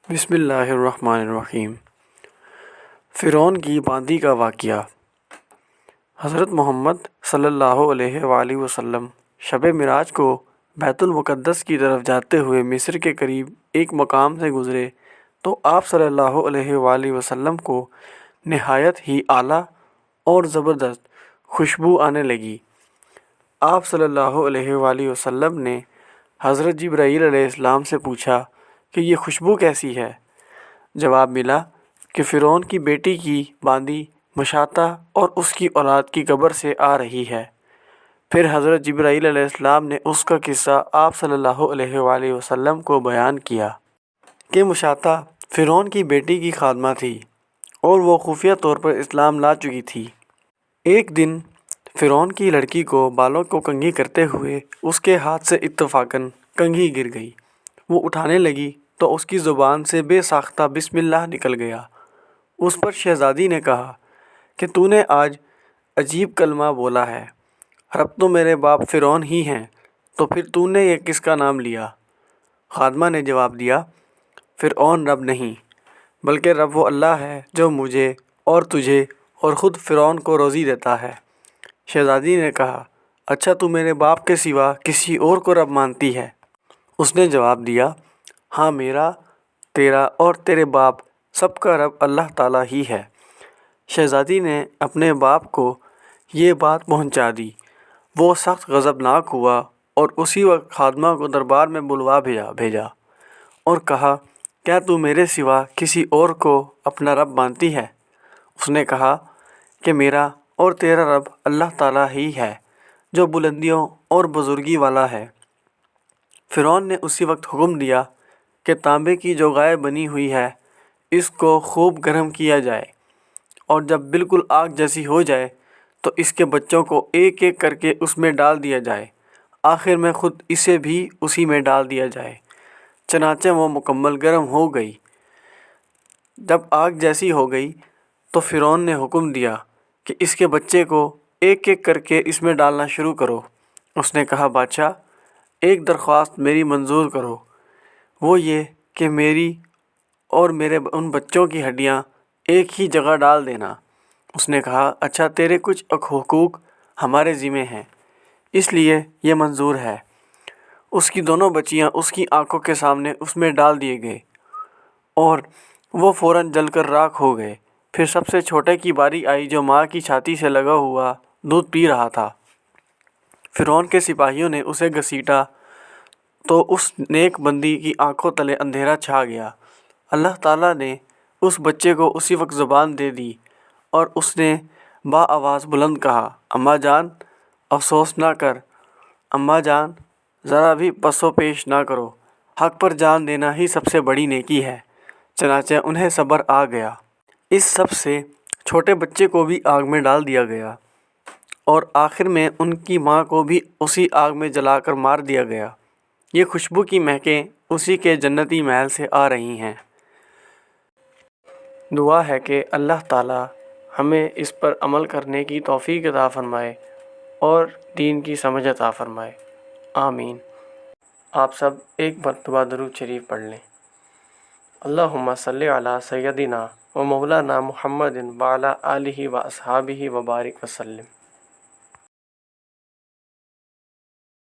بسم اللہ الرحمن الرحیم۔ فرعون کی باندی کا واقعہ۔ حضرت محمد صلی اللہ علیہ وآلہ وسلم شب معراج کو بیت المقدس کی طرف جاتے ہوئے مصر کے قریب ایک مقام سے گزرے تو آپ صلی اللہ علیہ وآلہ وسلم کو نہایت ہی اعلیٰ اور زبردست خوشبو آنے لگی۔ آپ صلی اللہ علیہ وآلہ وسلم نے حضرت جبرائیل علیہ السلام سے پوچھا کہ یہ خوشبو کیسی ہے؟ جواب ملا کہ فرعون کی بیٹی کی باندی مشاطہ اور اس کی اولاد کی قبر سے آ رہی ہے۔ پھر حضرت جبرائیل علیہ السلام نے اس کا قصہ آپ صلی اللہ علیہ وآلہ وسلم کو بیان کیا کہ مشاطہ فرعون کی بیٹی کی خادمہ تھی اور وہ خفیہ طور پر اسلام لا چکی تھی۔ ایک دن فرعون کی لڑکی کو بالوں کو کنگھی کرتے ہوئے اس کے ہاتھ سے اتفاقاً کنگھی گر گئی۔ وہ اٹھانے لگی تو اس کی زبان سے بے ساختہ بسم اللہ نکل گیا۔ اس پر شہزادی نے کہا کہ تو نے آج عجیب کلمہ بولا ہے، رب تو میرے باپ فرعون ہی ہیں، تو پھر تو نے یہ کس کا نام لیا؟ خادمہ نے جواب دیا، فرعون رب نہیں، بلکہ رب وہ اللہ ہے جو مجھے اور تجھے اور خود فرعون کو روزی دیتا ہے۔ شہزادی نے کہا، اچھا تو میرے باپ کے سوا کسی اور کو رب مانتی ہے؟ اس نے جواب دیا، ہاں، میرا، تیرا اور تیرے باپ سب کا رب اللہ تعالیٰ ہی ہے۔ شہزادی نے اپنے باپ کو یہ بات پہنچا دی۔ وہ سخت غضبناک ہوا اور اسی وقت خادمہ کو دربار میں بلوا بھیجا اور کہا، کیا تو میرے سوا کسی اور کو اپنا رب مانتی ہے؟ اس نے کہا کہ میرا اور تیرا رب اللہ تعالیٰ ہی ہے جو بلندیوں اور بزرگی والا ہے۔ فرعون نے اسی وقت حکم دیا کہ تانبے کی جو گائے بنی ہوئی ہے اس کو خوب گرم کیا جائے، اور جب بالکل آگ جیسی ہو جائے تو اس کے بچوں کو ایک ایک کر کے اس میں ڈال دیا جائے، آخر میں خود اسے بھی اسی میں ڈال دیا جائے۔ چنانچہ وہ مکمل گرم ہو گئی۔ جب آگ جیسی ہو گئی تو فرعون نے حکم دیا کہ اس کے بچے کو ایک ایک کر کے اس میں ڈالنا شروع کرو۔ اس نے کہا، بادشاہ، ایک درخواست میری منظور کرو، وہ یہ کہ میری اور میرے ان بچوں کی ہڈیاں ایک ہی جگہ ڈال دینا۔ اس نے کہا، اچھا، تیرے کچھ حقوق ہمارے ذمہ ہیں، اس لیے یہ منظور ہے۔ اس کی دونوں بچیاں اس کی آنکھوں کے سامنے اس میں ڈال دیے گئے اور وہ فوراً جل کر راکھ ہو گئے۔ پھر سب سے چھوٹے کی باری آئی جو ماں کی چھاتی سے لگا ہوا دودھ پی رہا تھا۔ فرعون کے سپاہیوں نے اسے گھسیٹا تو اس نیک بندی کی آنکھوں تلے اندھیرا چھا گیا۔ اللہ تعالیٰ نے اس بچے کو اسی وقت زبان دے دی اور اس نے آواز بلند کہا، اماں جان، افسوس نہ کر، اماں جان، ذرا بھی پس و پیش نہ کرو، حق پر جان دینا ہی سب سے بڑی نیکی ہے۔ چنانچہ انہیں صبر آ گیا۔ اس سب سے چھوٹے بچے کو بھی آگ میں ڈال دیا گیا اور آخر میں ان کی ماں کو بھی اسی آگ میں جلا کر مار دیا گیا۔ یہ خوشبو کی مہکیں اسی کے جنتی محل سے آ رہی ہیں۔ دعا ہے کہ اللہ تعالیٰ ہمیں اس پر عمل کرنے کی توفیق عطا فرمائے اور دین کی سمجھ عطا فرمائے، آمین۔ آپ سب ایک مرتبہ درود شریف پڑھ لیں۔ اللہم صلی علی سیدنا و مولانا محمد وعلی آلہ و اصحابہ وبارک وسلم۔